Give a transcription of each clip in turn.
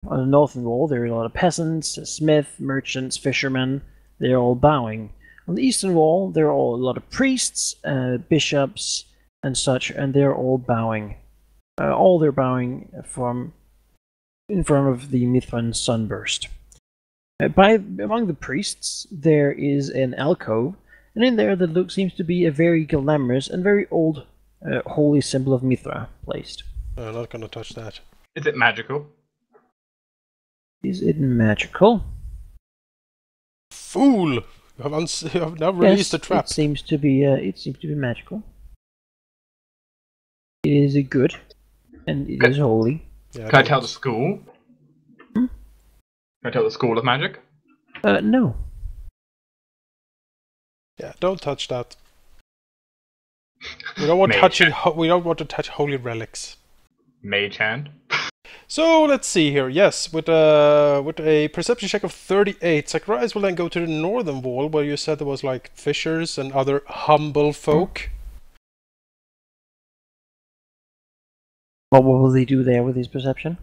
On the northern wall, there are a lot of peasants, smiths, merchants, fishermen. They're all bowing. On the eastern wall, there are a lot of priests, bishops, and such, and they're all bowing. All they're bowing from in front of the Mithran sunburst. Among the priests, there is an alcove, and in there the seems to be a very glamorous and very old holy symbol of Mithra placed. I'm not gonna touch that. Is it magical? Is it magical? Fool! You have now released the trap. It seems to be. It seems to be magical. It is good, and it is holy. Yeah, can I tell the school? Can I tell the school of magic? No. Yeah, don't touch that. We don't want touching. We don't want to touch holy relics. Mage hand. So let's see here. Yes, with a perception check of 38, Zacharias will then go to the northern wall where you said there was like fishers and other humble folk. What will he do there with his perception?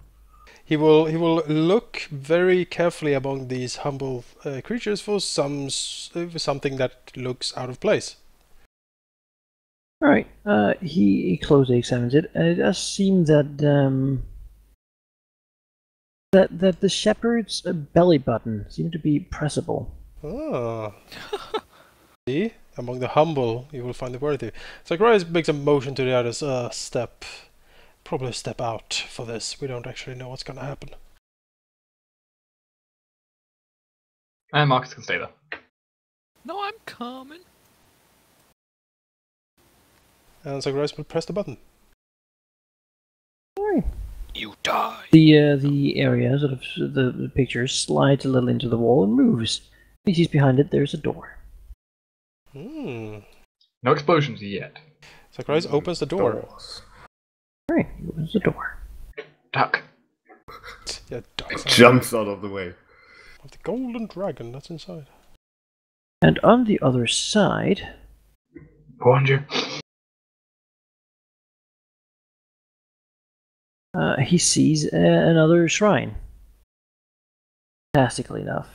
He will look very carefully among these humble creatures for something that looks out of place. All right. He closely examines it, and it does seem that that the shepherd's belly button seemed to be pressable. Ah. See, among the humble, you will find the worthy. Zacharias makes a motion to the others. Step. Probably step out for this. We don't actually know what's gonna happen. And Marcus can stay there. No, I'm coming. And Zacharias will press the button. All right. You die. The area, sort of the picture, slides a little into the wall and moves. He sees behind it there's a door. Hmm. No explosions yet. Zacharias opens the door. Doors. Alright, he opens the door. Duck. Yeah, Jumps out of the way. Of the golden dragon that's inside. And on the other side... Warned you. He sees another shrine. Fantastically enough.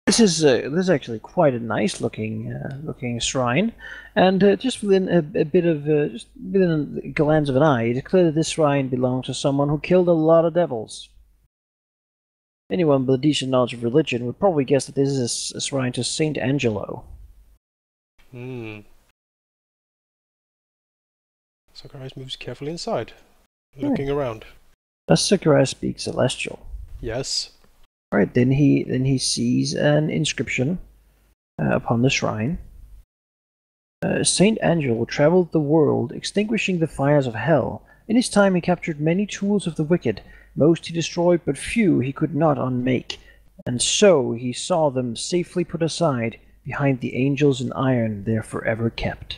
This is actually quite a nice looking shrine, and just within a bit of just within a glance of an eye, it's clear that this shrine belongs to someone who killed a lot of devils. Anyone with a decent knowledge of religion would probably guess that this is a shrine to Saint Angelo. Hmm. Zacharias moves carefully inside, looking around. Does Zacharias speak Celestial? Yes. Alright, then he sees an inscription upon the shrine. Saint Angelo traveled the world, extinguishing the fires of hell. In his time he captured many tools of the wicked. Most he destroyed, but few he could not unmake. And so he saw them safely put aside, behind the angels in iron there forever kept.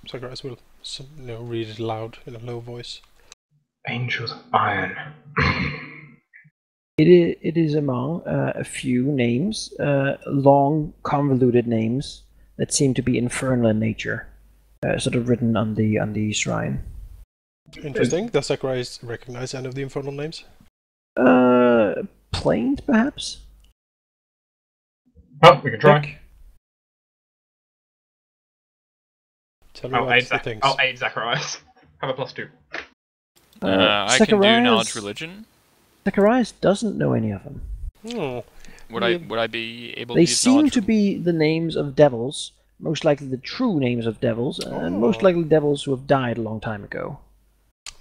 Zacharias will read it loud in a low voice. Angels of iron. It is among a few names, long, convoluted names that seem to be infernal in nature, sort of written on the shrine. Interesting. Does Zacharias recognize any of the infernal names? Planes, perhaps? Oh, we can try. Tell me what's the things. I'll aid Zacharias. Have a +2. I can do knowledge religion. Zacharias doesn't know any of them. Oh. Would I be able to They use seem to be the names of devils, most likely the true names of devils, and most likely devils who have died a long time ago.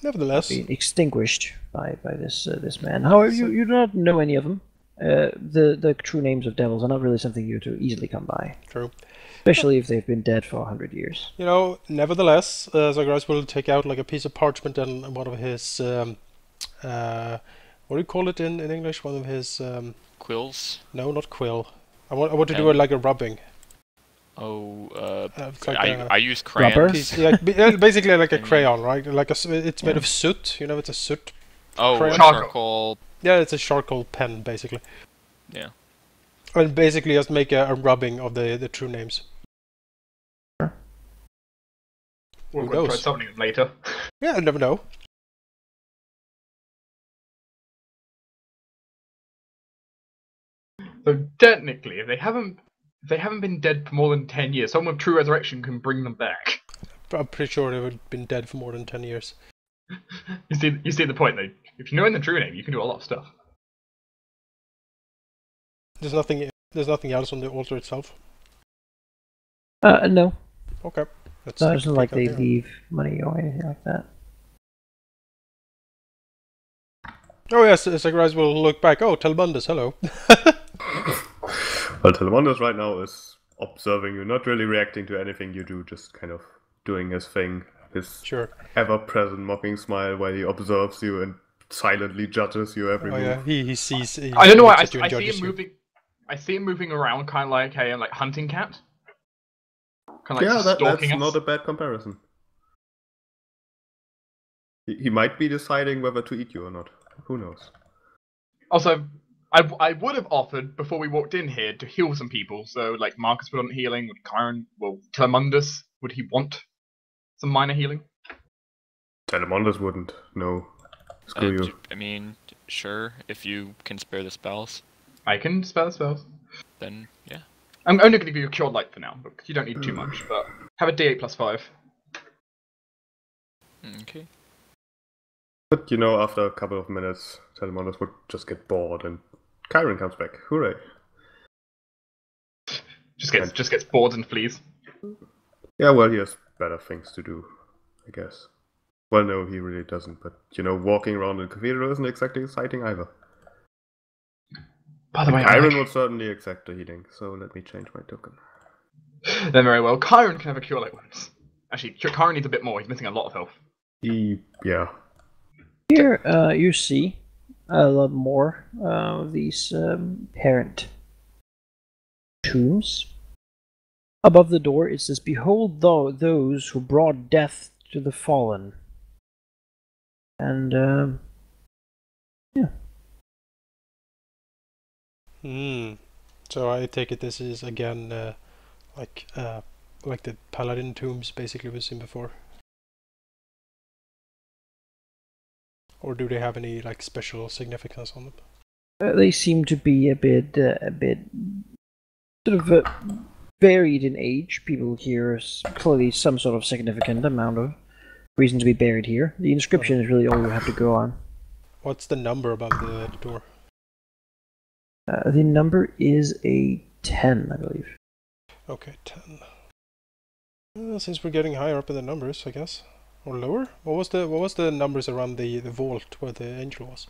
Nevertheless, Being extinguished by this man. However, you do not know any of them. The true names of devils are not really something you to easily come by. True. Especially if they've been dead for 100 years. You know, nevertheless, Zacharias will take out like a piece of parchment and one of his what do you call it in English? One of his quills? No, not quill. I want to do it like a rubbing. Oh, like I use crayons. Basically like a crayon, right? Like it's made of soot. You know, it's a soot. Oh, crayon. charcoal. Yeah, it's a charcoal pen, basically. Yeah. And basically just make a rubbing of the true names. We'll try summoning them later. Yeah, I never know. So technically, if they haven't been dead for more than 10 years, someone with true resurrection can bring them back. I'm pretty sure they would have been dead for more than 10 years. You see the point, though. If you know in the true name, you can do a lot of stuff. There's nothing else on the altar itself? No. Okay. So it's not like they leave money or anything like that. Oh yes, Zacharias will look back. Oh, Telmundus, hello. Well, Telmundus right now is observing you, not really reacting to anything you do, just kind of doing his thing. His ever-present mocking smile while he observes you and silently judges you every move. Yeah, he sees. I don't know why. I see him moving. I see him moving around, kind of like a hunting cat. Kind of like that's us. not a bad comparison. He might be deciding whether to eat you or not. Who knows? Also, I would have offered before we walked in here to heal some people. So, like Marcus would want healing. Would Chiron? Well, Telemundus, would he want some minor healing? Telemundus wouldn't. No. Screw you. I mean, sure, if you can spare the spells. I can spare the spells. Then, yeah. I'm only going to give you a Cure Light for now, because you don't need too much, but have a D8 plus 5. Okay. But after a couple of minutes, Telemundus would just get bored and Chiron comes back. Hooray. Just gets bored and flees. Yeah, well, he has better things to do, I guess. Well, no, he really doesn't, but, walking around in Cathedral isn't exactly exciting either. By the way, Chiron would certainly accept the healing, so let me change my token. Then very well. Chiron can have a Cure Light once. Actually, Chiron needs a bit more. He's missing a lot of health. Yeah. Here, you see a lot more of these parent tombs. Above the door it says, "Behold those who brought death to the fallen." And, yeah. So I take it this is again like the paladin tombs basically we've seen before. Or do they have any special significance on them? They seem to be a bit sort of varied in age. People here clearly some sort of significant amount of reason to be buried here. The inscription is really all you have to go on. What's the number above the door? The number is a 10, I believe. Okay, 10. Since we're getting higher up in the numbers, I guess. Or lower? What was the numbers around the vault where the angel was?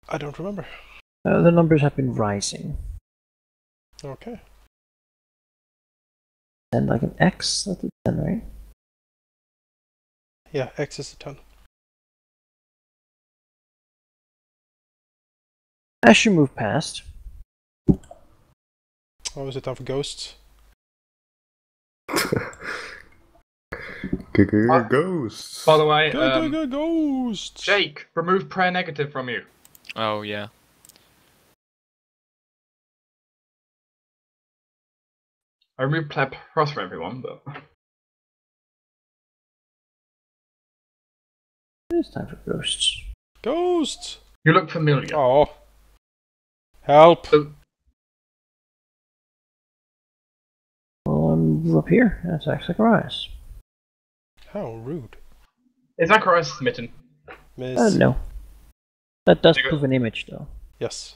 I don't remember. The numbers have been rising. Okay. And like an X, that's a 10, right? Yeah, X is a 10. As you move past... Oh, is it time for ghosts? Ghosts. By the way, ghosts. Jake, remove prayer negative from you. Oh, yeah. I removed prayer plus for everyone, but... It's time for ghosts. Ghosts! You look familiar. Oh. Help! Well, I'm up here. That's Zacharias. How rude. Is Zacharias smitten? Miss. No. That does prove an image, though. Yes.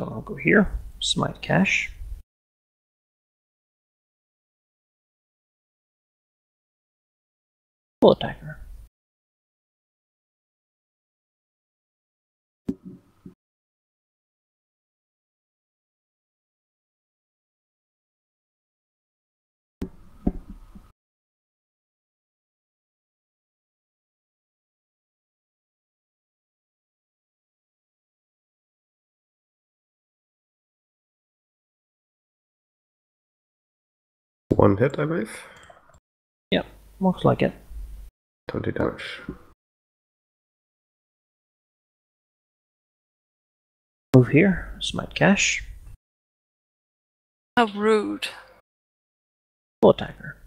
So I'll go here. Smite cash. Full attacker. One hit, I believe. Yep, looks like it. 20 damage. Move here. Smite cash. How rude. Full attacker.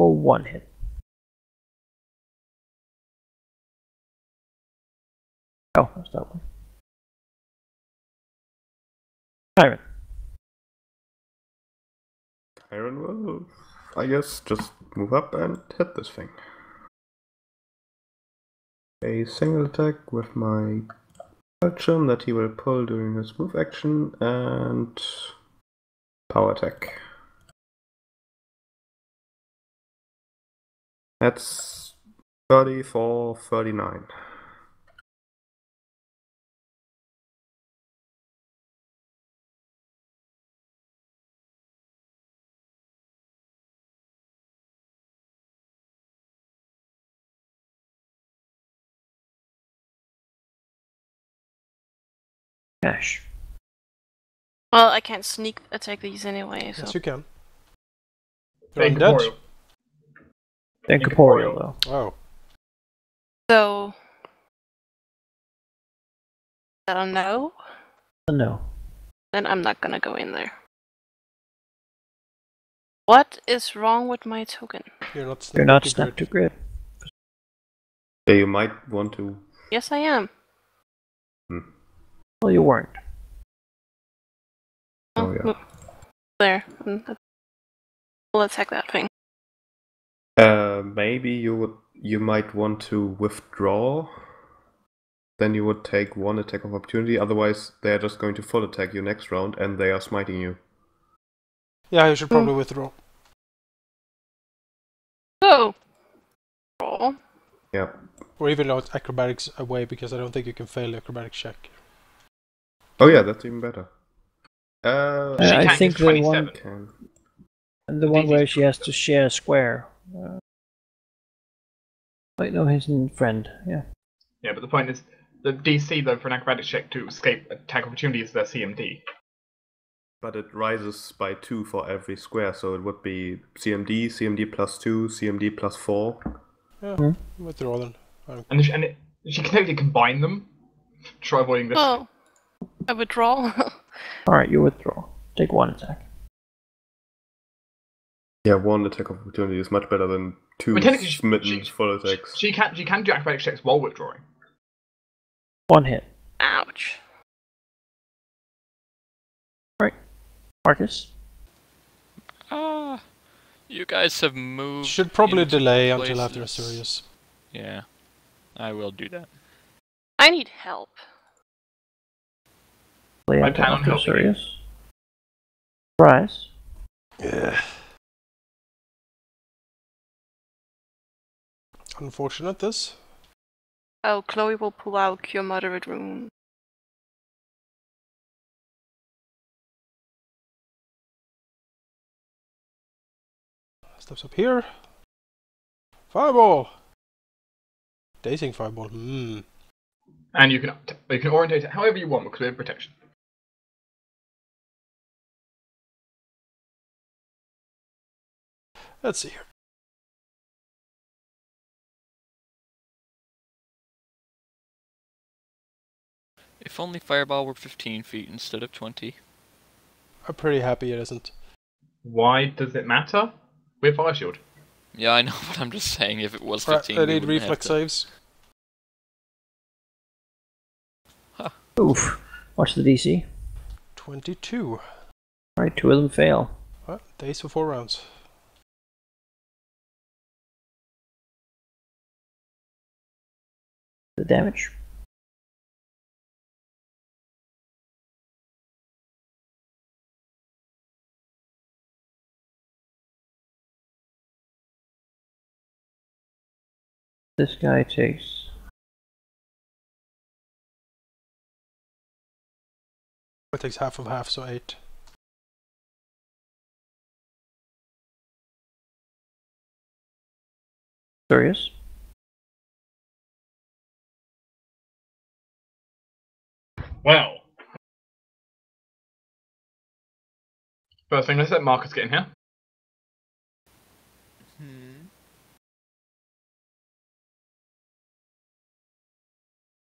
for 1 hit. Oh, that's that one. Kyron. Kyron will, I guess, just move up and hit this thing. A single attack with my action that he will pull during his move action, and power attack. That's 30 for 39. Ash. Well, I can't sneak attack these anyway, so... Yes, you can. They're You're undead? incorporeal. They're incorporeal, though. Oh. So... I don't know? No. Then I'm not gonna go in there. What is wrong with my token? You're not Snap to Grid. Yeah, you might want to... Yes, I am. Well, you weren't. Oh, yeah. There. We'll attack that thing. Maybe you might want to withdraw. Then you would take 1 attack of opportunity. Otherwise, they are just going to full attack you next round, and they are smiting you. Yeah, you should probably withdraw. So... roll. Yeah. Or even out acrobatics away, because I don't think you can fail the acrobatics check. Oh yeah, that's even better. I think the one... Can. And the one where she has to share a square. Wait, no, his friend, yeah. Yeah, but the point is, the DC though for an acrobatics check to escape attack opportunity is their CMD. But it rises by 2 for every square, so it would be CMD, CMD plus 2, CMD plus 4. Yeah, withdraw then. And she can technically combine them. Try avoiding this. Oh. I withdraw. Alright, you withdraw. Take 1 attack. Yeah, 1 attack of opportunity is much better than 2 smitten full attacks. She can do acrobatics checks while withdrawing. 1 hit. Ouch. Right. Marcus? You guys have moved. Should probably delay places. Until after Sirius. Yeah, I will do that. I need help. I plan on helping. Sirius. Bryce? Yeah. Unfortunate, this. Oh, Chloe will pull out Cure Moderate Rune. Steps up here. Fireball! Dazing fireball. And you can orientate it however you want with clear protection. Let's see here. If only Fireball were 15 feet instead of 20. I'm pretty happy it isn't. Why does it matter? We're Fire Shield. Yeah, I know, but I'm just saying if it was 15, I need reflex saves. Huh. Oof. What's the DC? 22. Alright, 2 of them fail. Days for 4 rounds. The damage. This guy takes... It takes half of half, so 8. Sirius? Well. First thing, let's let Marcus get in here.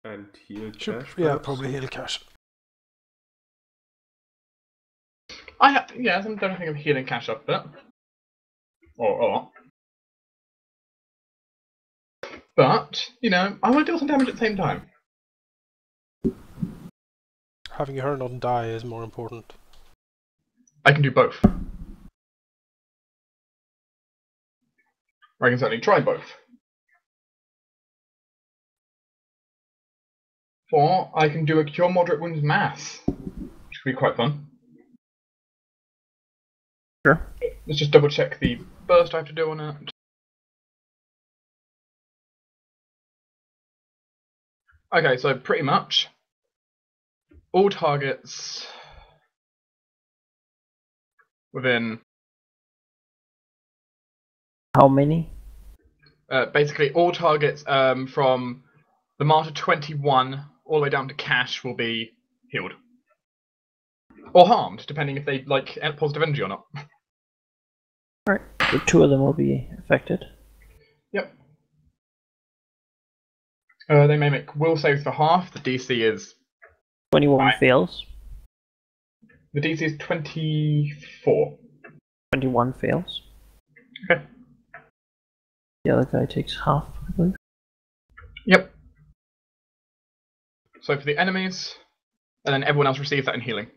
And heal Should, cash. yeah, probably heal cash. I don't think I'm healing cash up there. Or But, you know, I want to deal some damage at the same time. Having her not die is more important. I can do both. I can certainly try both. Or I can do a Cure Moderate Wounds Mass, which could be quite fun. Sure. Let's just double check the burst I have to do on it. Okay, so pretty much all targets within... How many? Basically, all targets from the Martyr 21 all the way down to Cash will be healed. Or harmed, depending if they like positive energy or not. Alright, so 2 of them will be affected. Yep. They may make will saves for half. The DC is 21 fails. The DC is 24. 21 fails. Okay. The other guy takes half, I believe. Yep. So for the enemies, and then everyone else receives that in healing.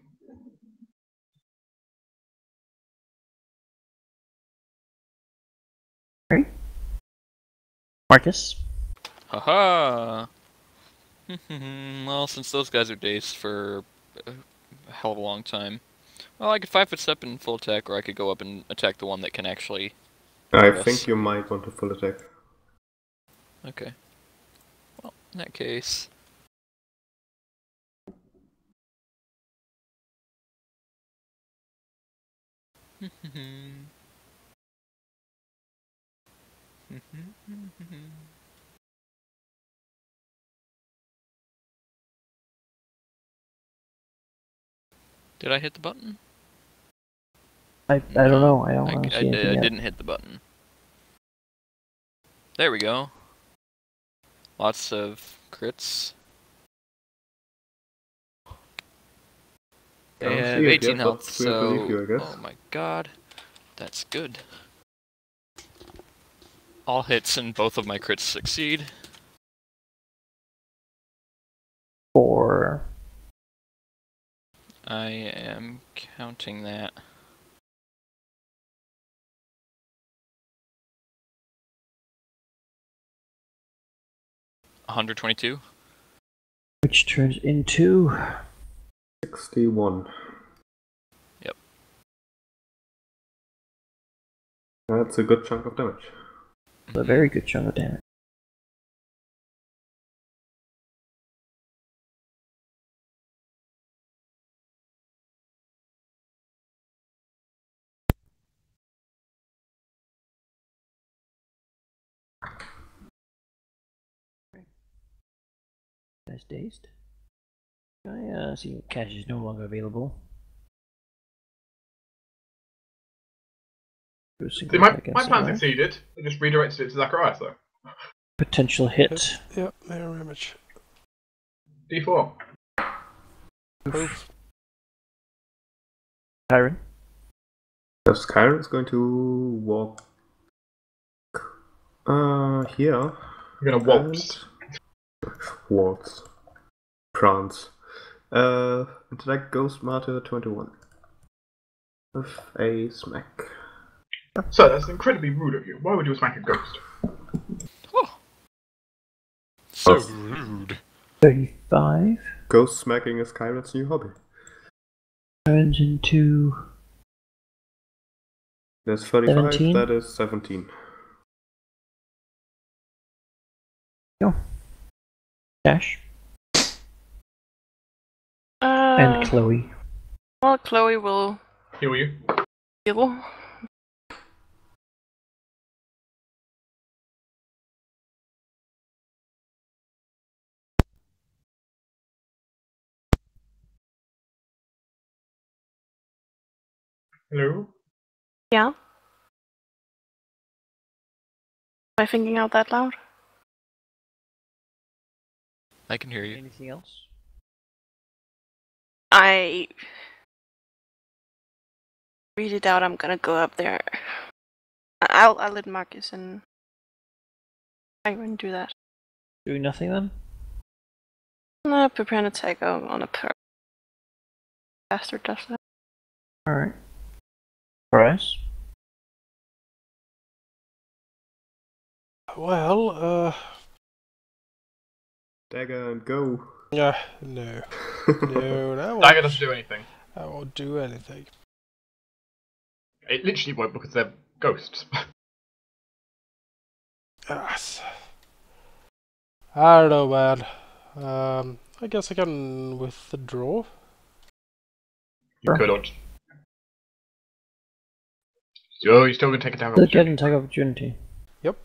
Okay. Marcus? Haha! Well, since those guys are dazed for a hell of a long time, well, I could 5-foot step in full attack, or I could go up and attack the one that can actually... I think you might want to full attack. Okay. Well, in that case... Did I hit the button? I don't know. I don't see anything I yet. didn't hit the button. There we go. Lots of crits. They have 18 health, so... Oh my god. That's good. All hits and both of my crits succeed. 4. I am counting that. $122. Which turns into... 61. Yep. That's a good chunk of damage. A very good chunk of damage. Guy's dazed. I see Cash is no longer available. See, my plan succeeded. I just redirected it to Zacharias, though. Potential hit. Yep, mirror image. D4. Proof. Kyron? So Skyrim's going to walk here. You're gonna waltz. Waltz. Prance. Interact Ghost Martyr 21. With a smack. So that's incredibly rude of you. Why would you smack a ghost? Oh. So rude. 35. Ghost smacking is Kyron's new hobby. Turns into... There's 35, 17. that is 17. Go. Cash. And Chloe. Well, Chloe will Heal you. heal. Hello? Yeah? Am I thinking out that loud? I can hear you. Anything else? I read it out. I'm gonna go up there. I'll let Marcus and I wouldn't do that. Doing nothing then? No, prepare an attack on a bastard does that. Alright. Bryce? Well, Dagger and go. yeah, no. No, Dagger doesn't do anything. I won't do anything. It literally won't because they're ghosts. Yes. I don't know, man. I guess I can withdraw. You could or... So you're still going to take a down Still get an attack opportunity. Yep.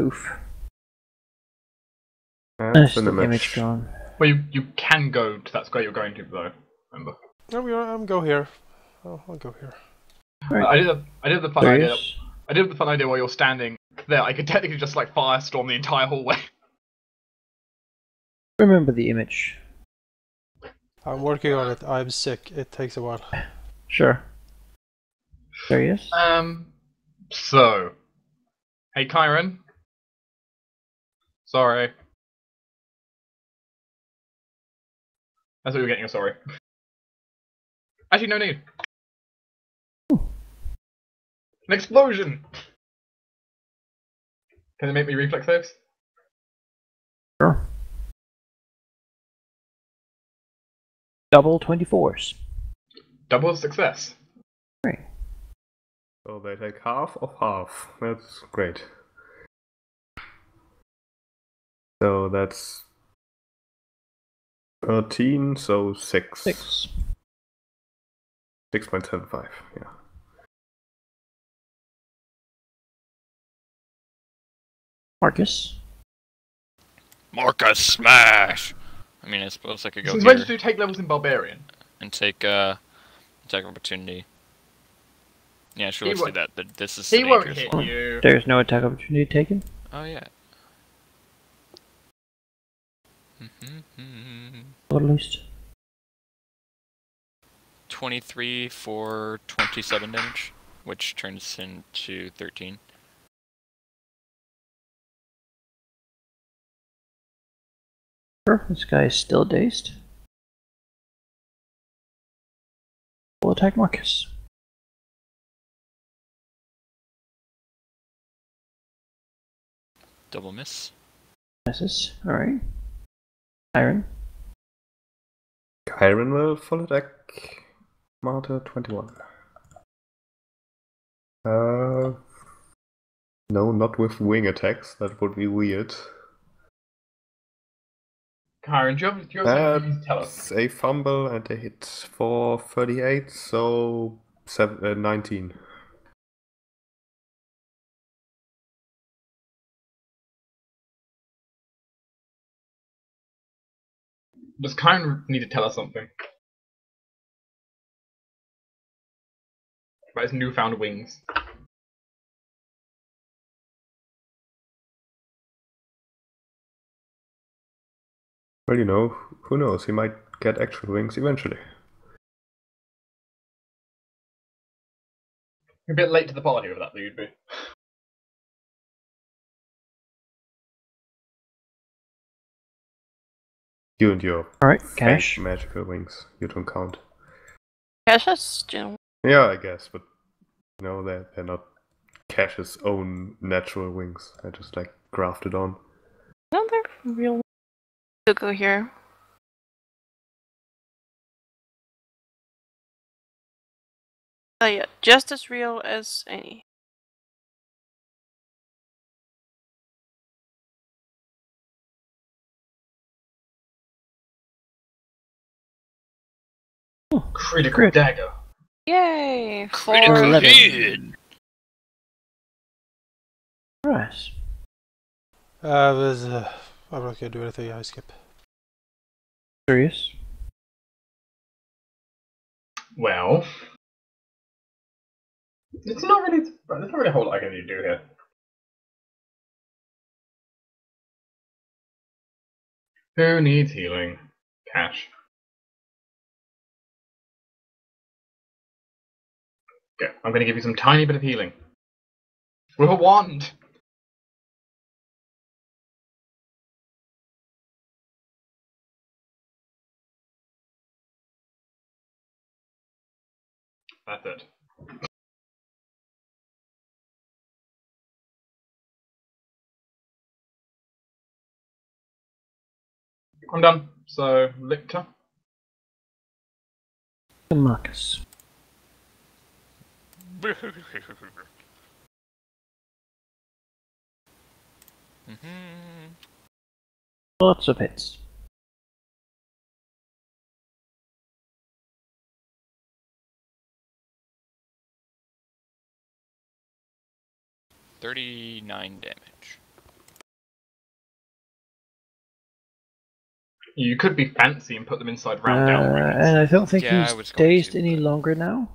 Oof. And There's an the image gone. Well, you can go to that square you're going to, though. Remember. I'm go here. I'll go here. Right. I did the fun idea. I did the fun idea while you're standing there. I could technically just like firestorm the entire hallway. Remember the image. I'm working on it. I'm sick. It takes a while. Sure. Serious? So. Hey, Kyron. Sorry. That's what you're getting, a sorry. Actually, no need. An explosion! Can they make me reflex saves? Sure. Double 24s. Double success. Right. So they take half of half. That's great. So that's 13, so 6. 6. 6.75, yeah. Marcus? Marcus smash! I mean, I suppose I could go Since here when did you take levels in Barbarian? and take attack opportunity. Yeah, sure, let's do that. This is He the won't dangerous hit one. you. There's no attack opportunity taken? Oh, yeah. Or at least. 23 for 27 damage, which turns into 13. Sure, this guy is still dazed. We'll attack Marcus. Double miss. Misses. Alright. Iron. Kyron will full attack. Martyr 21. No, not with wing attacks. That would be weird. Kyron, do you have something you need to tell us? That's a fumble and a hit for 38, so 19. Does Kyron need to tell us something? About his newfound wings. Well, you know, who knows? He might get actual wings eventually. You're a bit late to the party with that, though, you'd be. You and your Alright, fake Cash. magical wings. You don't count. Cash is general. Yeah, I guess, but you know, they're not Cash's own natural wings. They're just like grafted on. No, they're real. To go here. Oh yeah, just as real as any. Critical dagger. Yay! Critical 11. hit! Right. I'm not gonna do anything. I skip. Serious? Well, there's not really a whole lot I can do here. Who needs healing? Cash. Okay, I'm going to give you some tiny bit of healing. With a wand! That's it. I'm done. So, Lictor. Marcus. Lots of hits. $39 damage. You could be fancy and put them inside round down rings. And I don't think Yeah, I he's was going dazed to, any but- longer now.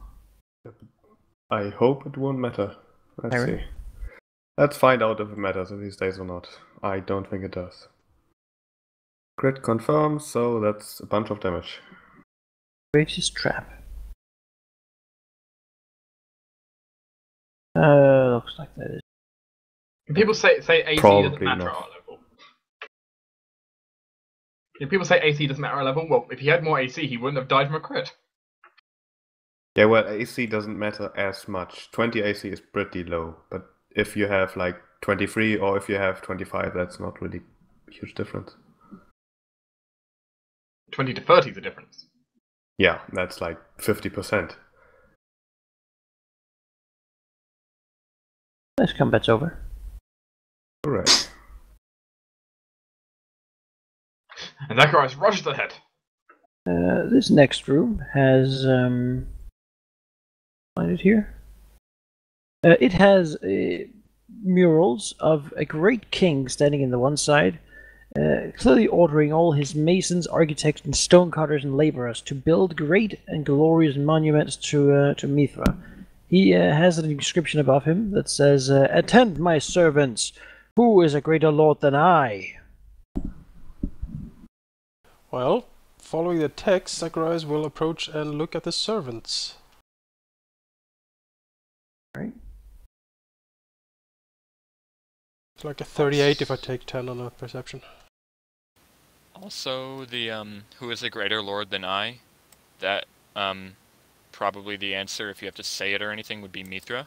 I hope it won't matter. Let's Aaron? see. Let's find out if it matters these days or not. I don't think it does. Crit confirms, so that's a bunch of damage. Breaks his trap. Looks like that is. When people say AC Probably doesn't matter enough. at our level. If people say AC doesn't matter at our level, well, if he had more AC, he wouldn't have died from a crit. Yeah, well, AC doesn't matter as much. 20 AC is pretty low, but if you have like 23 or if you have 25, that's not really a huge difference. 20 to 30 is the difference. Yeah, that's like 50%. This combat's over. Correct. And Zacharias rushes ahead. This next room has find it here. It has murals of a great king standing in the one side, clearly ordering all his masons, architects, and stonecutters and laborers to build great and glorious monuments to Mithra. He has an inscription above him that says, "Attend, my servants. Who is a greater lord than I?" Well, following the text, Zacharias will approach and look at the servants. Right. It's like a 38 if I take 10 on a perception. Also, the who is a greater lord than I? That probably the answer, if you have to say it or anything, would be Mithra.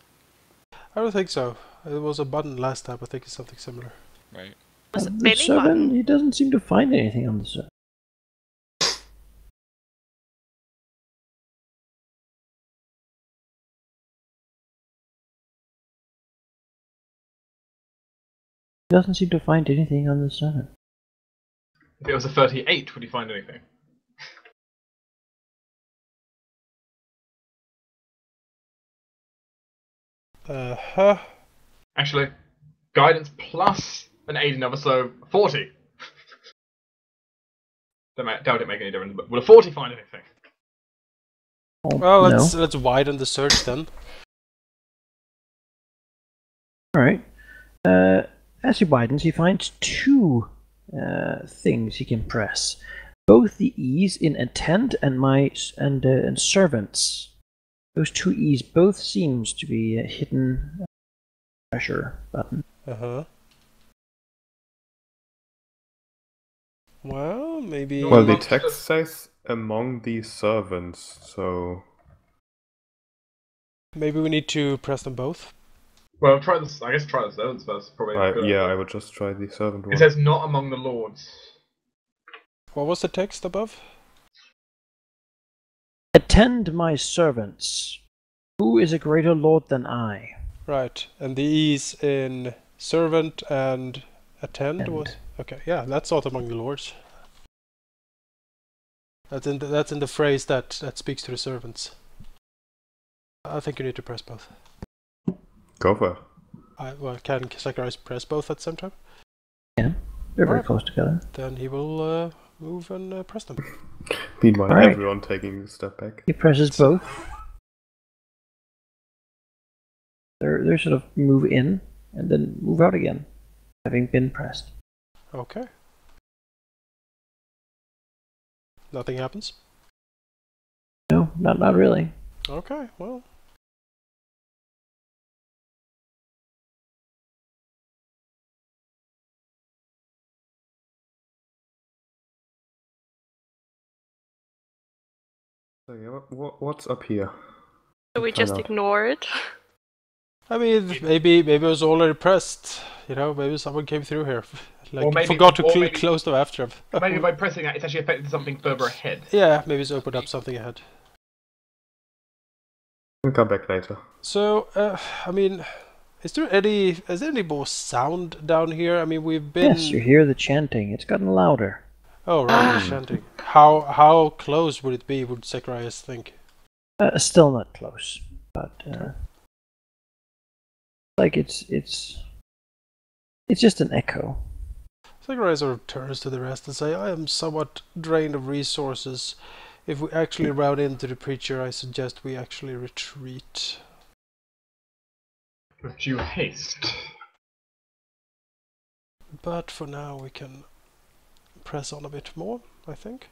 I don't think so. It was a button last time. I think it's something similar. Right. Was it The belly servant, button? he doesn't seem to find anything on the servant. He doesn't seem to find anything on the servant. If it was a 38, would he find anything? Uh-huh. Actually, guidance plus an 8 another, so 40. Doubt it make any difference, but will a 40 find anything? Oh, Well, no. let's widen the search then. Alright. As he widens, he finds two things he can press. Both the E's in attend and servants. Those two E's both seems to be a hidden pressure button. Uh-huh. Well, maybe... Well, the text says among the servants, so... Maybe we need to press them both. Well, try this. I guess try the servants first. Probably. a good yeah, idea. I would just try the servant one. It says not among the lords. What was the text above? Attend my servants. Who is a greater lord than I? Right, and the E's in servant and attend And. was... Okay, yeah, that's not among the lords. That's in the phrase that speaks to the servants. I think you need to press both. Go for it. Well, can Zacharias press both at the same time? Yeah, they're very Alright. close together. Then he will move and press them. Meanwhile, Alright. everyone taking a step back. He presses both. They're sort of move in and then move out again, having been pressed. Okay. Nothing happens? No, not really. Okay, well... So yeah, what's up here? So we just ignore it. I mean, maybe it was already pressed. You know, maybe someone came through here. Like, Or maybe- forgot to or maybe- close them after him. Maybe by pressing that, it's actually affected something further ahead. Yeah, maybe it's opened up something ahead. We'll come back later. So, I mean, is there any more sound down here? I mean, we've been... Yes, you hear the chanting. It's gotten louder. Oh, right, the chanting. How close would it be, would Zacharias think? Still not close, but like it's just an echo. Zacharias sort of turns to the rest and say, I am somewhat drained of resources. If we actually route into the preacher, I suggest we actually retreat. With due haste. But for now, we can press on a bit more, I think.